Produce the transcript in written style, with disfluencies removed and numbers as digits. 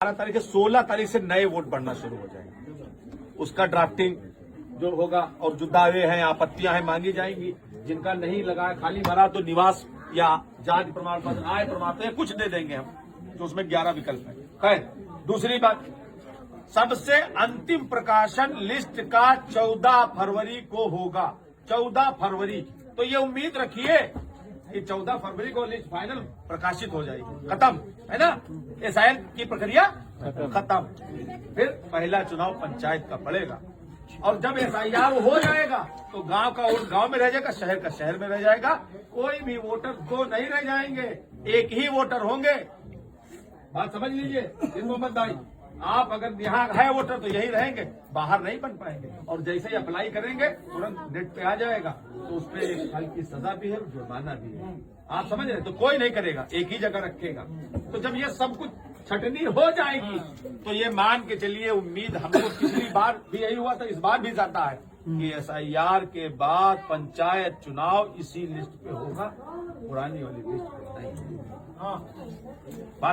तारीख से 16 तारीख से नए वोट बढ़ना शुरू हो जाएंगे। उसका ड्राफ्टिंग जो होगा और जो दावे हैं, आपत्तियां हैं, मांगी जाएंगी। जिनका नहीं लगा है, खाली भरा, तो निवास या जाति प्रमाण पत्र, आय प्रमाण पत्र कुछ दे देंगे हम, तो उसमें 11 विकल्प है। खैर, दूसरी बात, सबसे अंतिम प्रकाशन लिस्ट का 14 फरवरी को होगा। 14 फरवरी, तो ये उम्मीद रखिए कि 14 फरवरी को लिस्ट फाइनल प्रकाशित हो जाएगी। खत्म है ना, एसआईएल की प्रक्रिया खत्म। फिर पहला चुनाव पंचायत का पड़ेगा, और जब एसआईआर हो जाएगा तो गांव का वोट गांव में रह जाएगा, शहर का शहर में रह जाएगा। कोई भी वोटर दो नहीं रह जाएंगे, एक ही वोटर होंगे। बात समझ लीजिए मोहम्मद भाई, आप अगर यहाँ है वोटर तो यही रहेंगे, बाहर नहीं बन पाएंगे। और जैसे ही अप्लाई करेंगे तुरंत नेट पे आ जाएगा, तो उस पर एक साल की सजा भी है, जुर्माना भी है। आप समझ रहे, तो कोई नहीं करेगा, एक ही जगह रखेगा। तो जब ये सब कुछ छटनी हो जाएगी तो ये मान के चलिए, उम्मीद हमको पिछली बार भी यही हुआ था, इस बार भी जाता है कि एसआईआर के बाद पंचायत चुनाव इसी लिस्ट पे होगा, पुरानी वाली लिस्ट पे नहीं।